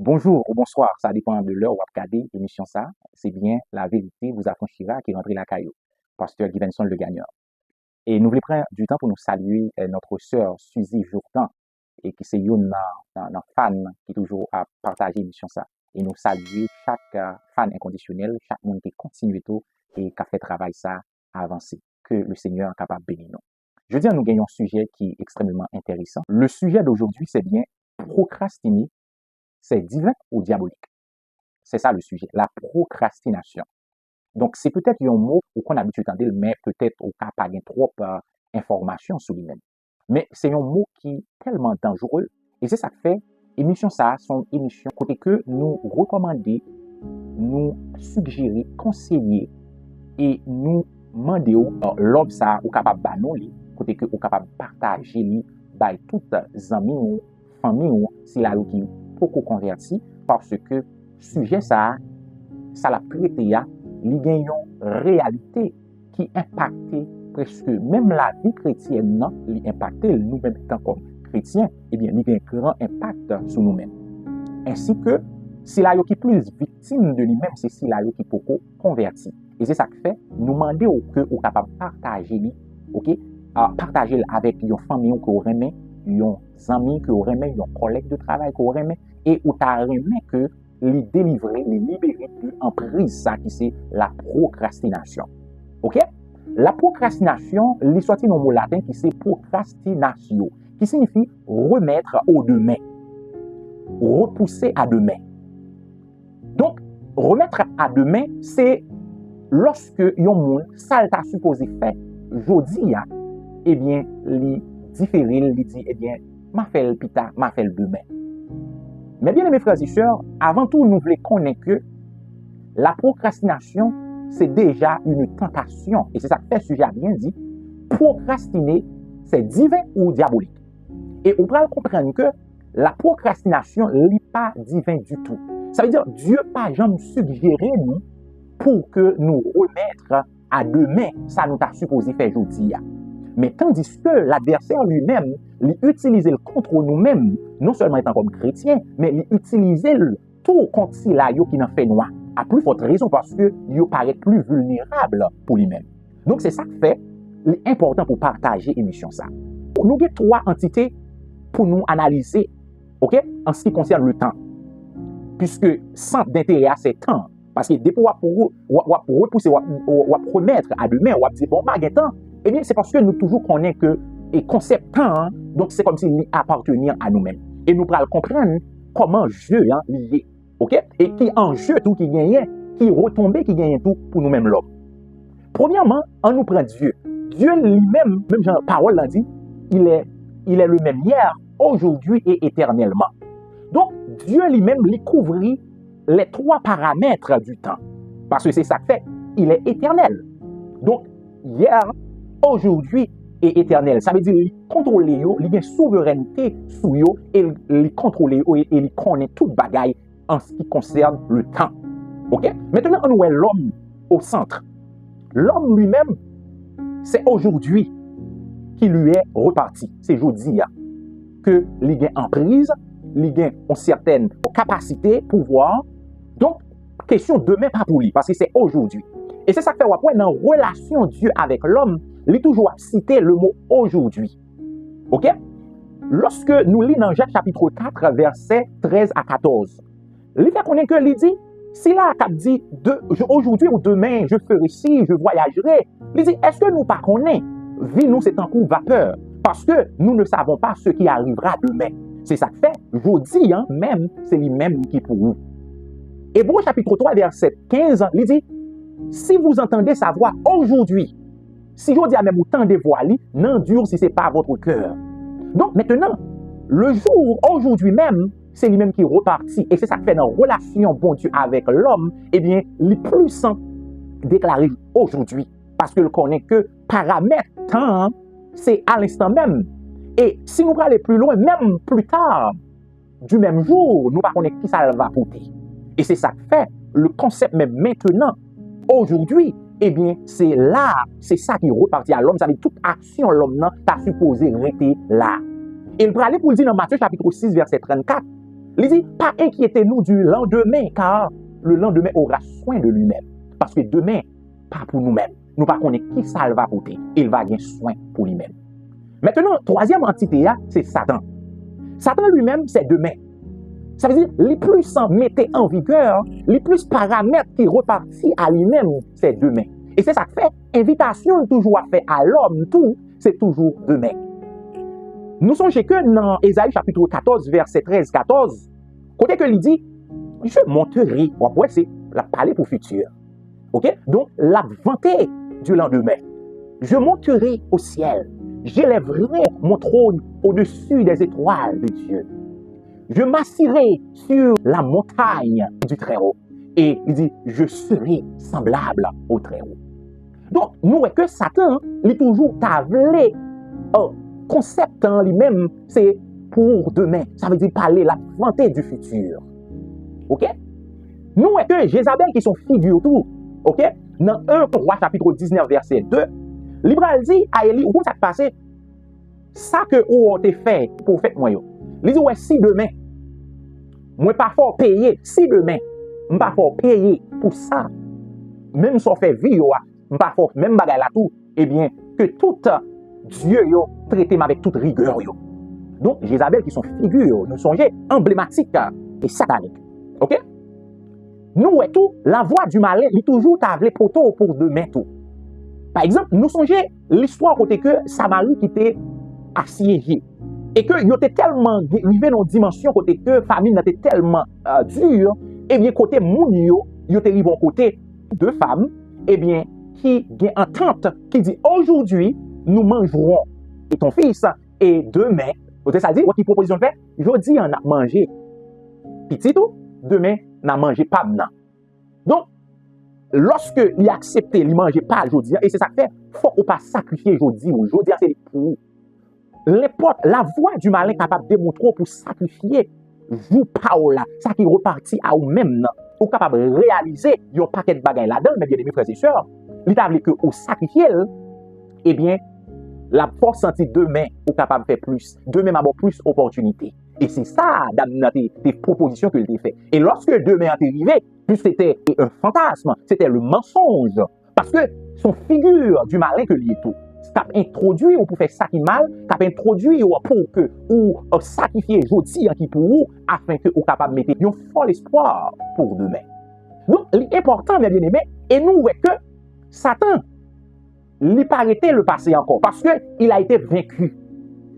Bonjour ou bonsoir, ça dépend de l'heure où vous regardez l'émission ça. C'est bien la vérité vous affranchira qui rentre la caillou. Pasteur Givenson le gagnant. Et nous voulons prendre du temps pour nous saluer notre sœur Suzy Jourdan et qui c'est une fan qui toujours a partagé l'émission ça. Et nous saluer chaque fan inconditionnel, chaque monde qui continue tout et qui a fait travail ça à avancer. Que le Seigneur est capable de bénir nous. Je dis, nous gagnons un sujet qui est extrêmement intéressant. Le sujet d'aujourd'hui, c'est bien procrastiner, c'est divin ou diabolique. C'est ça le sujet, la procrastination. Donc, c'est peut-être un mot qu'on a l'habitude d'entendre, mais peut-être au cas pas trop d'informations sur lui-même. Mais c'est un mot qui est tellement dangereux. Et c'est ça que fait, émission ça, son émission, côté que nous recommander, nous suggérer, conseiller et nous demander l'homme ça, ou capable de nous, côté que ou capable de partager, by toutes les amis ou famille, si la qui beaucoup converti, parce que sujet ça l'a prêté ya, li gen yon réalité qui impacte presque même la vie chrétienne non, li impacte nous-mêmes étant comme chrétiens, eh bien, li gen grand impact sur nous-mêmes. Ainsi que si la yo qui plus victime de lui-même, c'est si la yo qui beaucoup converti. Et c'est ça que fait, nous demander que ou capable partager li, OK? Partager avec yon famille que vous aimez, yon amis que vous aimez, yon collègue de travail que vous aimez, et ou ta aimé que les délivrer, les libérer de l'emprise, ça qui c'est la procrastination. OK? La procrastination, les sorti dans le mot latin qui c'est procrastinatio, qui signifie remettre au demain, repousser à demain. Donc, remettre à demain, c'est lorsque yon moun, ça t'a supposé faire jodi, eh bien, li différé, li dit, eh bien, m'a fait le pita, m'a fait le demain. Mais bien, mes frères et sœurs, avant tout, nous voulons connaître que la procrastination, c'est déjà une tentation. Et c'est ça que fait sujet a bien dit. Procrastiner, c'est divin ou diabolique. Et on va comprendre que la procrastination n'est pas divin du tout. Ça veut dire Dieu pas jamais suggéré nous pour que nous remettre à demain ça nous a supposé faire aujourd'hui. Mais tandis que l'adversaire lui-même, il utilise le contre nous-mêmes, non seulement étant comme chrétien, mais il utilise le tout contre si là qui n'en fait noir. À plus forte raison parce que il paraît plus vulnérable pour lui-même. Donc c'est ça qui fait l'important pour partager l'émission ça. Nous avons trois entités pour nous analyser, OK, en ce qui concerne le temps. Puisque centre d'intérêt c'est temps. Parce que dès pour repousser, ou remettre à demain, ou dire bon, pas de temps. Eh bien, c'est parce que nous toujours connaissons que le concept temps, donc c'est comme s'il appartenait à nous-mêmes. Et nous pourrons comprendre comment jeu lié. OK? Et qui en jeu tout qui gagne, qui retombe, qui gagne tout pour nous-mêmes l'homme. Premièrement, on nous prend Dieu. Dieu lui-même, même Jean parole l'a dit, il est le même hier, aujourd'hui et éternellement. Donc, Dieu lui-même lui couvrit les trois paramètres du temps. Parce que c'est ça que fait, il est éternel. Donc, hier, aujourd'hui et éternel. Ça veut dire qu'il contrôle, il a une souveraineté sur eux et il contrôle et il connaît toute bagaille en ce qui concerne le temps. OK? Maintenant, on voit l'homme au centre. L'homme lui-même, c'est aujourd'hui qui lui est reparti. C'est aujourd'hui que il a en prise, il a une certaine capacité, pouvoir. Donc, question demain pas pour lui, parce que c'est aujourd'hui. Et c'est ça que fait après dans la relation Dieu avec l'homme, il est toujours cité le mot aujourd'hui. OK? Lorsque nous lisons dans Jacques chapitre 4, versets 13 à 14, il fait connaître que il dit, si là, il dit, aujourd'hui ou demain, je ferai ci, je voyagerai, il dit, est-ce que nous pas connaissons? Vie nous, c'est un coup vapeur, parce que nous ne savons pas ce qui arrivera demain. C'est ça que fait, je dis, même, c'est lui-même qui pour nous. Hébreux chapitre 3, verset 15, il dit, si vous entendez sa voix aujourd'hui, si je dis à même autant de voix, n'endure si ce n'est pas votre cœur. Donc maintenant, le jour, aujourd'hui même, c'est lui-même qui est reparti. Et c'est ça qui fait dans la relation bon Dieu avec l'homme, eh bien, le plus sans déclarer aujourd'hui. Parce que le connaît que paramètre temps, c'est à l'instant même. Et si nous allons plus loin, même plus tard, du même jour, nous ne connaissons pas qui ça va porter. Et c'est ça qui fait le concept même maintenant, aujourd'hui, eh bien, c'est là, c'est ça qui repartit à l'homme. Ça veut dire toute action, l'homme n'a pas supposé rester là. Et il va aller pour le dire dans Matthieu chapitre 6, verset 34. Il dit, pas inquiétez-nous du lendemain, car le lendemain aura soin de lui-même. Parce que demain, pas pour nous-mêmes. Nous ne connaissons pas qui ça va porter. Il va avoir soin pour lui-même. Maintenant, troisième entité, c'est Satan. Satan lui-même, c'est demain. Ça veut dire, les plus en mettez en vigueur, les plus paramètres qui repartent à lui-même, c'est demain. Et c'est ça que fait, invitation toujours à faire à l'homme, tout, c'est toujours demain. Nous songeons que dans Ésaïe chapitre 14, verset 13-14, côté que il dit, je monterai, ouais, c'est la parler pour futur. Ok? Donc, la vanté du lendemain. Je monterai au ciel. J'élèverai mon trône au-dessus des étoiles de Dieu. Je m'assirai sur la montagne du Très-Haut. Et il dit, je serai semblable au Très-Haut. Donc, nous voyons que Satan, il est toujours tablé. Concept en lui-même, c'est pour demain. Ça veut dire parler la vanté du futur. Ok? Nous voyons que Jézabel qui sont figure tout. Ok? Dans 1 Roi chapitre 19, verset 2, Libral dit à Élie, où ça te passe? Ça que vous avez fait pour faire moi. Il dit, ouais, si demain, moi pas fort payer, si demain, je pas fort payer pour ça, même si on fait vie, je pas fort, même bagay la tout, eh bien, que tout Dieu traite avec toute rigueur. Donc, Jézabel qui sont figures, nous songez emblématiques et sataniques. Ok? Nous, tout, la voix du malin, il est toujours tablé pour demain tout. Par exemple, nous songeons l'histoire côté que Samarie qui était assiégée. Et que il était tellement arrivé dans une dimension côté que la famille était tellement dure, et bien côté moun yo, il était arrivé côté deux femmes, et bien qui a une entente qui dit aujourd'hui nous mangerons et ton fils et demain, ça dit qui proposition fait, jeudi on a mangé petit tout, demain on a mangé pas maintenant. Donc lorsque il a accepté, il mangeait pas aujourd'hui et c'est ça que fait, faut pas sacrifier aujourd'hui c'est pour la voix du malin capable de démontrer pour sacrifier vous Paola, ça qui repartit à vous-même, ou capable de réaliser un paquet de bagages là-dedans, mes bien-aimés frères et sœurs, il t'a dit que vous sacrifiez, eh bien, la force sentie demain, ou capable de faire plus, demain avoir plus d'opportunités. Et c'est ça, dans des propositions que il fait. Et lorsque demain est arrivé, plus c'était un fantasme, c'était le mensonge, parce que son figure du malin que lui est tout. T'a introduit ou pour faire ça qui mal, t'a introduit ou pour que ou sacrifier aujourd'hui qui pour vous afin que vous capable mettre un fort espoir pour demain. Donc l'important mes bien-aimés et nous voyons que Satan il pas arrêté le passé encore parce que il a été vaincu.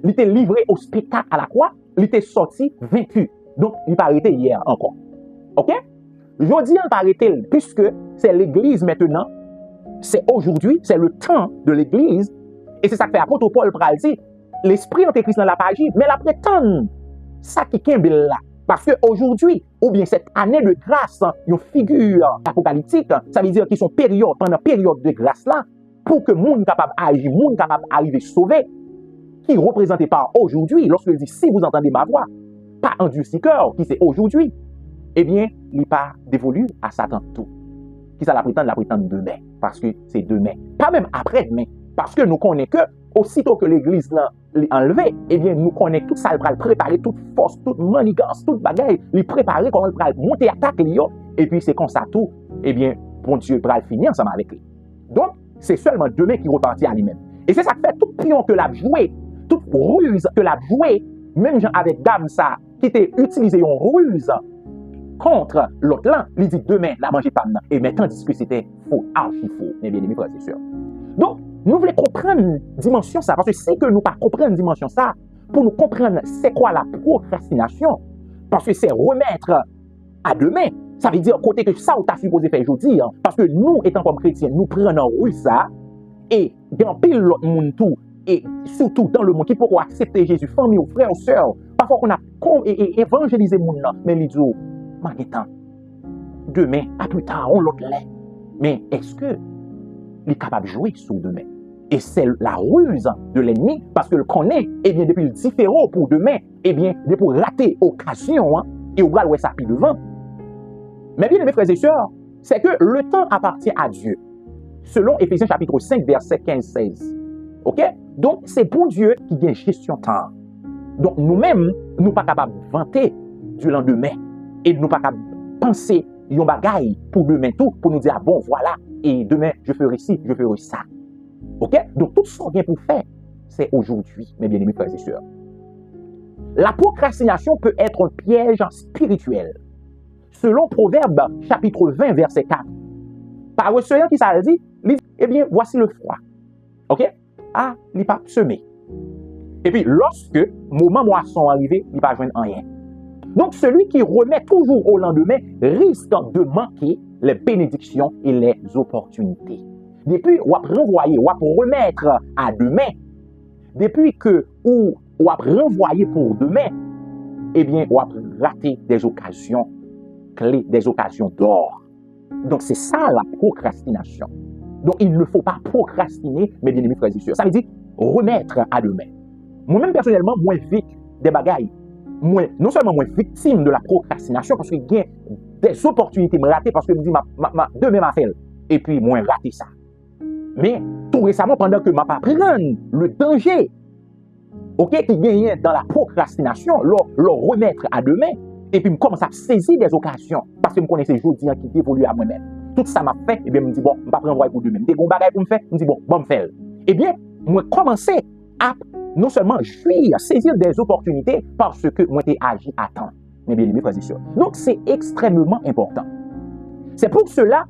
Il était livré au spectacle à la croix, il était sorti vaincu. Donc il pas arrêté hier encore. OK? Aujourd'hui il pas arrêté puisque c'est l'église maintenant. C'est aujourd'hui, c'est le temps de l'église. Et c'est ça que fait apôtre Paul pral dit, l'esprit antéchrist dans la page, mais la prétend, ça qui est là. Parce qu'aujourd'hui, ou bien cette année de grâce, une figure apocalyptique, ça veut dire qu'ils sont pendant période de grâce là, pour que le monde capable d'agir, le monde capable d'arriver sauvé, qui est représenté par aujourd'hui, lorsque il dit, si vous entendez ma voix, pas endurci cœur, qui c'est aujourd'hui, eh bien, il n'est pas dévolu à Satan tout. Qui ça la prétend demain, parce que c'est demain. Pas même après-demain, parce que nous connaissons que, aussitôt que l'église l'a enlevé, eh bien, nous connaissons tout ça, il va préparer toute force, toute manigance, toute bagaille, il préparer comment il va monter attaque, et puis c'est comme ça tout, eh bien, bon Dieu va finir ensemble avec lui. Donc, c'est seulement demain qui repartit à lui-même. Et c'est ça qui fait tout pion que l'a joué, toute ruse que l'a joué, même gens avec dame ça, qui était utilisé une ruse, contre l'autre là, il dit demain, la manger pas maintenant. Et maintenant, tandis que c'était faux, archi faux, mes bien-aimés frères et sœurs. Donc, nous voulons comprendre dimension ça, parce que si que nous pas comprendre dimension ça, pour nous comprendre c'est quoi la procrastination, parce que c'est remettre à demain, ça veut dire côté que ça, on t'a supposé faire aujourd'hui, parce que nous, étant comme chrétiens, nous prenons ça, et dans pile l'autre monde tout, et surtout dans le monde qui peut accepter Jésus, famille ou frères ou sœurs, parfois qu'on a évangélisé le monde là, mais il dit, temps. Demain, à plus tard, on l'autre lait. Mais est-ce que il est capable de jouer sur demain? Et c'est la ruse de l'ennemi, parce que le connaît, eh bien, depuis le différent pour demain, eh bien, depuis rater l'occasion, et on va ça puis devant. Mais bien, mes frères et sœurs, c'est que le temps appartient à Dieu. Selon Éphésiens chapitre 5, verset 15-16. OK? Donc, c'est pour Dieu qui gagne gestion temps. Donc, nous-mêmes, nous ne sommes pas capables de vanter du lendemain. Et nous pas penser yon bagay pour demain tout, pour nous dire, ah bon, voilà, et demain, je ferai ci, je ferai ça. OK? Donc, tout ce qu'on vient pour faire, c'est aujourd'hui, mes bien-aimés frères et sœurs. La procrastination peut être un piège spirituel. Selon Proverbe, chapitre 20, verset 4. Par recevant qui ça dit, eh bien, voici le froid. OK? Ah, il n'est pas semé. Et puis, lorsque moment moisson arrivé, il n'est pas joindre rien. Donc, celui qui remet toujours au lendemain risque de manquer les bénédictions et les opportunités. Depuis, on va renvoyer, on va remettre à demain. Depuis que on va renvoyer pour demain, eh bien, on va rater des occasions clés, des occasions d'or. Donc, c'est ça la procrastination. Donc, il ne faut pas procrastiner, mes bien-aimés frères et sœurs. Ça veut dire remettre à demain. Moi-même, personnellement, moi, vite des bagailles. Moi, non seulement moi, victime de la procrastination, parce que il y a des opportunités me rater parce que je me dis, demain, ma fait. Et puis, moi, rater ça. Mais, tout récemment, pendant que je pas prendre le danger, OK, qui gagne dans la procrastination, le remettre à demain, et puis, je commence à saisir des occasions, parce que je connais ces jours qui évoluent à moi-même. Tout ça m'a fait, et bien, je me dis, bon, je ne vais pas prendre pour demain. Des bons bagages pour me faire, je me dis, bon, me faire. Eh bien, moi, commencer à non seulement jouir, saisir des opportunités parce que moi, j'ai agi à temps. Mais bien, mes frères et sœurs. Donc, c'est extrêmement important. C'est pour cela,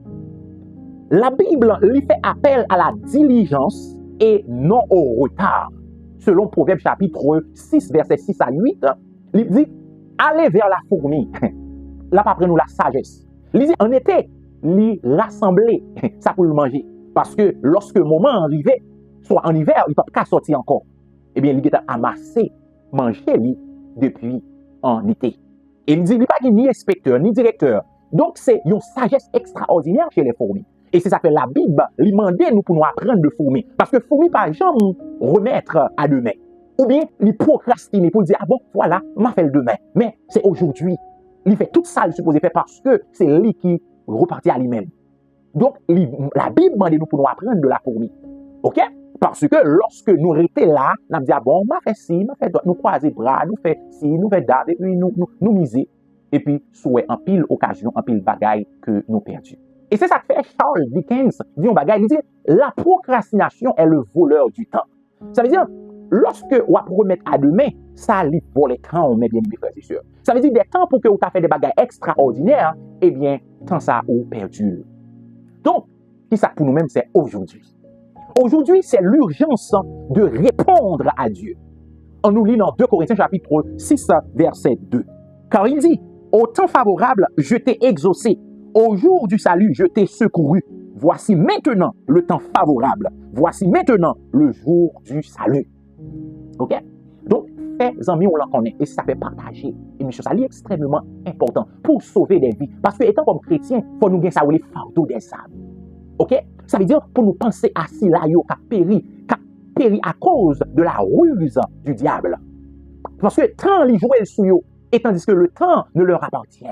la Bible lui fait appel à la diligence et non au retard. Selon Proverbe chapitre 6, verset 6 à 8, il dit, allez vers la fourmi. Là, après nous, la sagesse. Il dit, en été, il rassembler ça pour le manger. Parce que lorsque le moment arrivait, soit en hiver, il ne peut pas sortir encore. Eh bien, il a amassé, manger lui depuis en été. Et il dit, il n'y a pas ni inspecteur, ni directeur. Donc, c'est une sagesse extraordinaire chez les fourmis. Et c'est ça que la Bible lui demandait nous pour nous apprendre de fourmis. Parce que fourmis, par exemple, remettre à demain. Ou bien, il procrastine pour dire, ah bon, voilà, m'a fait le demain. Mais c'est aujourd'hui. Il fait tout ça, il suppose faire parce que c'est lui qui repartit à lui-même. Donc, la Bible demande nous pour nous apprendre de la fourmi. OK? Parce que lorsque nous étions là, nous avons dit, ah bon, m'a fait ci, m'a fait d'autres, nous croiser bras, nous fait ci, nous fait date, et puis nous miser. Et puis, souhait en pile occasion, en pile bagaille que nous perdus. Et c'est ça que fait Charles Dickens, dit un bagaille, il dit, la procrastination est le voleur du temps. Ça veut dire, lorsque on va remettre à demain, ça lui vole les temps, mes bien-aimés frères et sœurs. Ça veut dire des temps pour que vous avez fait des bagailles extraordinaires, eh bien, tant ça ou perdu. Donc, qui ça pour nous-mêmes, c'est aujourd'hui. Aujourd'hui, c'est l'urgence de répondre à Dieu. On nous lit dans 2 Corinthiens chapitre 6, verset 2. Car il dit, au temps favorable, je t'ai exaucé. Au jour du salut, je t'ai secouru. Voici maintenant le temps favorable. Voici maintenant le jour du salut. OK? Donc, faites amis, on l'en connaît. Et ça fait partager. Et monsieur, ça est extrêmement important pour sauver des vies. Parce que, étant comme chrétien, il faut nous gagner ça ou les fardeaux des âmes. OK? Ça veut dire pour nous penser à si là, qui a péri à cause de la ruse du diable. Parce que tant les jouets sous eux, et tandis que le temps ne leur appartient.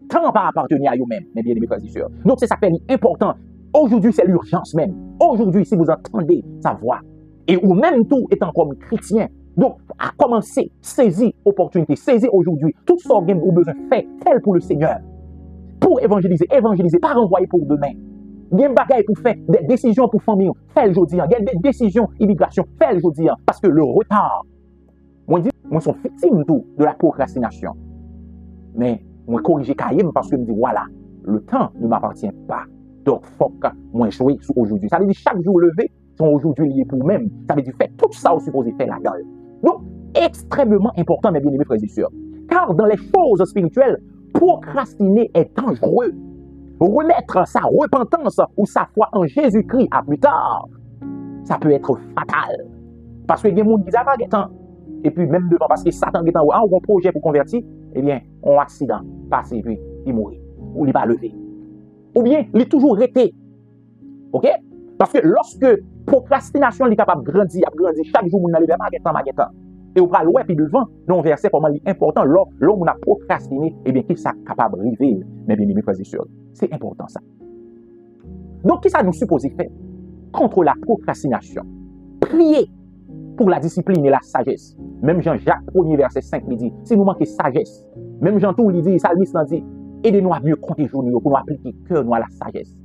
Tant pas appartenir à eux-mêmes, mes bien-aimés frères et sœurs. Donc c'est ça qui est important. Aujourd'hui, c'est l'urgence même. Aujourd'hui, si vous entendez sa voix, et ou même tout étant comme chrétien, donc à commencer, saisir opportunité, saisir aujourd'hui, tout ce que vous besoin de faire, tel pour le Seigneur. Pour évangéliser, pas renvoyer pour demain. Il y a des bagailles pour faire, des décisions pour famille, faire le jeudi. Il y a des décisions immigration, faire le jeudi. Parce que le retard, moi je suis victime de la procrastination. Mais moi corriger Kaïm parce que je me dis, voilà, le temps ne m'appartient pas. Donc, il faut que moi jouer sur aujourd'hui. Ça veut dire chaque jour levé, sont aujourd'hui liés pour vous-même. Ça veut dire faire tout ça, vous supposez faire la gueule. Donc, extrêmement important, mes bien-aimés frères et sœurs. Car dans les choses spirituelles, procrastiner est dangereux. Remettre sa repentance ou sa foi en Jésus-Christ à plus tard, ça peut être fatal. Parce que il y a des gens qui disent, ah, temps. Et puis même devant, parce que Satan est en haut, un projet pour convertir, eh bien, un accident passe et puis il mourit. Ou il n'est pas levé. Ou bien, il est toujours arrêté. OK? Parce que lorsque procrastination est capable de grandir, chaque jour, on a levé maguetan. Et on parle ouais, puis devant, dans un verset comment il est important, l'homme a procrastiné, eh bien, qu'il soit capable de arriver, mes bien-aimés frères et sœurs. C'est important ça. Donc, qu'est-ce que ça nous suppose faire contre la procrastination? Prier pour la discipline et la sagesse. Même Jean-Jacques 1er verset 5 lui dit, si nous manquons sagesse, Même Jean-Tout, il dit, Salmiste dit, aidez-nous à mieux compter jour pour nous appliquer cœur nous à la sagesse.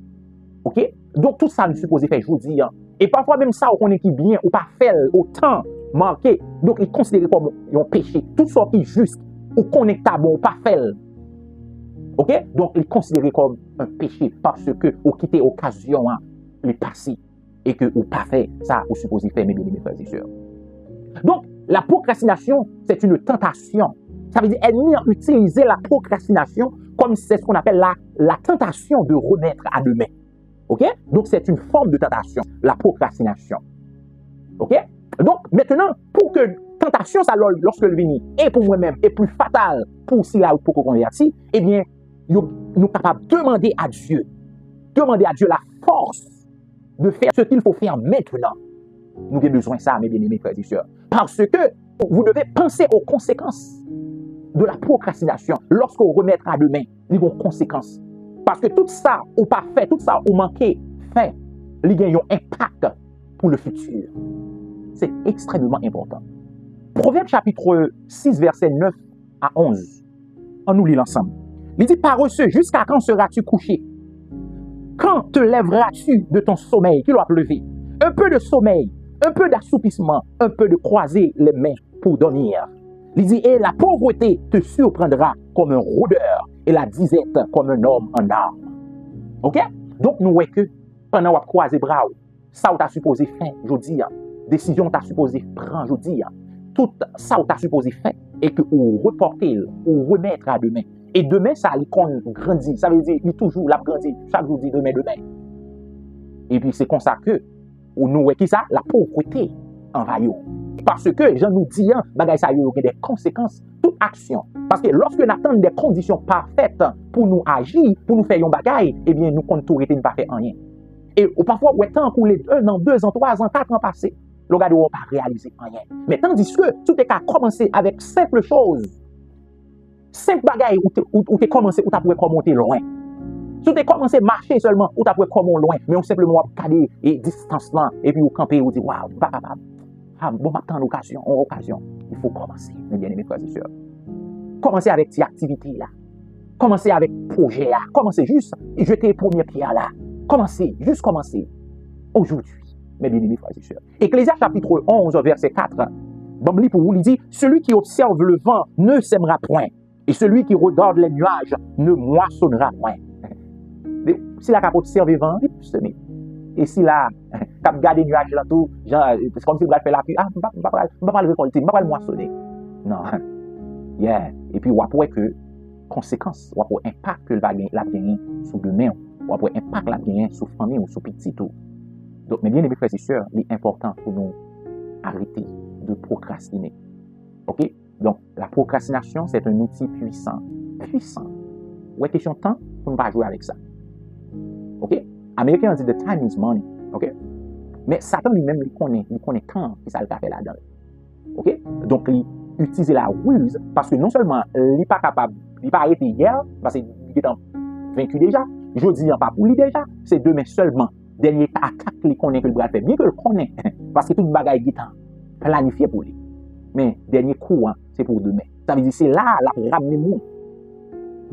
OK? Donc, tout ça, nous supposons faire aujourd'hui. Hein. Et parfois, même ça, on est qui bien ou pas fait autant manqué. Donc, il considère comme un péché. Tout ça qui est juste ou connectable ou pas fait. OK? Donc, il est considéré comme un péché parce que vous quittez l'occasion, hein, le passé, et que vous pas fait ça, vous supposez faire, mes bien-aimés frères et sœurs. Donc, la procrastination, c'est une tentation. Ça veut dire, ennemi a utilisé la procrastination comme c'est ce qu'on appelle la tentation de remettre à demain. OK? Donc, c'est une forme de tentation, la procrastination. OK? Donc, maintenant, pour que tentation, ça, lorsque le vient, et pour moi-même, est plus fatal pour si là ou pour qu'on convertit, eh bien, nous sommes capables de demander à Dieu la force de faire ce qu'il faut faire maintenant. Nous avons besoin de ça, mes bien-aimés frères et sœurs. Parce que vous devez penser aux conséquences de la procrastination. Lorsqu'on remettra à demain, il y a des conséquences. Parce que tout ça, ou pas fait, tout ça, ou manqué, fait, il y a un impact pour le futur. C'est extrêmement important. Proverbe chapitre 6, verset 9 à 11. On nous lit l'ensemble. Il dit, paresseux, jusqu'à quand seras-tu couché? Quand te lèveras-tu de ton sommeil qui doit lever? Un peu de sommeil, un peu d'assoupissement, un peu de croiser les mains pour dormir. Il dit, et la pauvreté te surprendra comme un rôdeur et la disette comme un homme en armes. OK? Donc, nous voyons que pendant qu'on croise bras, ça ou t'as supposé faire, je dis, décision t'as supposé prendre, je dis, tout ça ou t'as supposé faire, et que ou reporter, ou remettre à demain. Et demain, ça, il grandit. Ça veut dire, il toujours l'a grandi. Chaque jour, dit demain, demain. Et puis, c'est comme ça que, nous voyons ça, la pauvreté envahit. Parce que, je nous dis, bagay ça, il y a des conséquences, toute action. Parce que lorsque nous attendons des conditions parfaites pour nous agir, pour nous faire un bagay, eh bien, nous comptons tout ne pas faire rien. Et parfois, ouais, tant qu'on les 1 an, 2 ans, 3 ans, 4 ans passés, le gars ne va pas réaliser rien. Mais tandis que tout est qu'à commencer avec simple choses, simple bagaille où tu commencé, où tu pourrais commencer loin. Si tu commencé à marcher seulement, où tu pourrais commencer loin, mais on simplement regarder et distance là, et puis vous camper, vous dites, waouh, bon, maintenant, occasion. Il faut commencer, mes bien-aimés frères et sœurs. Commencez avec tes activités là. Commencez avec projet là. Commencez juste, jeter les premières pierres là. Commencez, juste commencer. Aujourd'hui, mes bien-aimés frères et sœurs. Ecclésiaste chapitre 11, verset 4. Bambli pour vous, il dit, celui qui observe le vent ne sèmera point. Et celui qui regarde les nuages ne moissonnera point. Si la capote observe le vent, il peut semer. Et si la cap garde les nuages là tout, c'est comme si il va faire la pluie, je ne vais pas le récolter, je ne vais pas le moissonner. Non. Yeah. Et puis, on voit que conséquence, on voit impact que la gagner sur demain, on voit impact la gagner sur famille ou sur petit tout. Donc, mes bien-aimés frères et sœurs, il est important pour nous arrêter de procrastiner. OK? Donc, la procrastination, c'est un outil puissant. Puissant. Ouais, question de temps, pour ne pas jouer avec ça. OK? Américains disent the time is money. OK? Mais Satan lui-même, il connaît quand il s'est fait là-dedans. OK? Donc, il utilise la ruse parce que non seulement il n'est pas capable, il n'est pas arrêté hier, parce qu'il est vaincu déjà. Je dis pas pour lui déjà, c'est demain seulement. Dernier attaque qu'il connaît que le bras fait. Bien que le connaît, parce que tout le bagage est planifié pour lui. Mais dernier coup, c'est pour demain. Ça veut dire c'est là, la ramener nous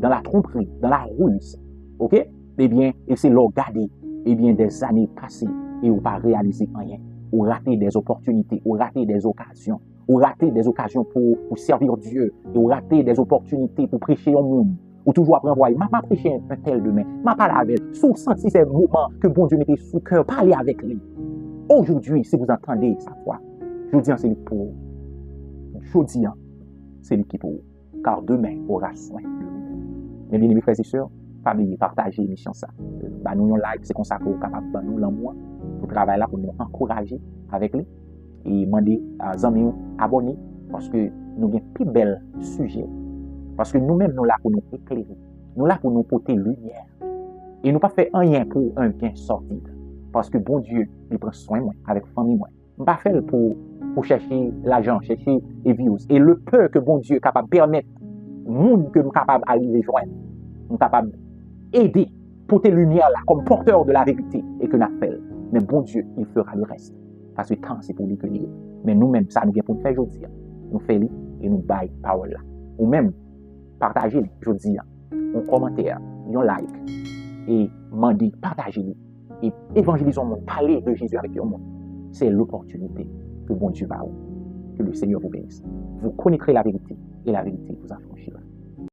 dans la tromperie, dans la ruse. OK? Eh bien, et c'est là garder, eh bien, des années passées et on pas réaliser rien. Ou rater des opportunités, ou rater des occasions, ou rater des occasions pour servir Dieu, et ou rater des opportunités pour prêcher au monde. Ou toujours après envoyer, m'a prêché un tel demain, m'a parlé avec lui. Si vous sentez ces moments que bon Dieu mettait sous cœur, parlez avec lui. Aujourd'hui, si vous entendez sa voix, je dis c'est lui pour vous. Je dis c'est lui qui pour vous. Car demain aura soin de lui. Mes bien-aimés frères et sœurs, famille, partagez l'émission ça. Nous un like, c'est comme ça que vous capable de nous l'amour pour travailler là pour nous encourager avec lui et demander à amis abonner parce que nous avons plus bel sujet. Parce que nous-mêmes, nous là pour nous éclairer. Nous là pour nous porter lumière. Et nous pas faire rien pour un bien sortir. Parce que bon Dieu, il prend soin de moi, avec famille moi. Nous pas faire pour chercher l'argent, chercher les views. Et le peu que bon Dieu est capable de permettre, monde que nous capable d'arriver joindre, nous capable d'aider, porter lumière là, comme porteur de la vérité, et que nous appelle. Mais bon Dieu, il fera le reste. Parce que le temps, c'est pour lui que lui. Mais nous-mêmes, ça nous vient pour nous faire aujourd'hui. Nous faisons et nous baillons parole là. Ou même, partagez, je dis, un commentaire, un like, et mandez, partagez-le. Et évangélisons le monde, parlez de Jésus avec le monde. C'est l'opportunité que bon Dieu va vous. Que le Seigneur vous bénisse. Vous connaîtrez la vérité et la vérité vous affranchira.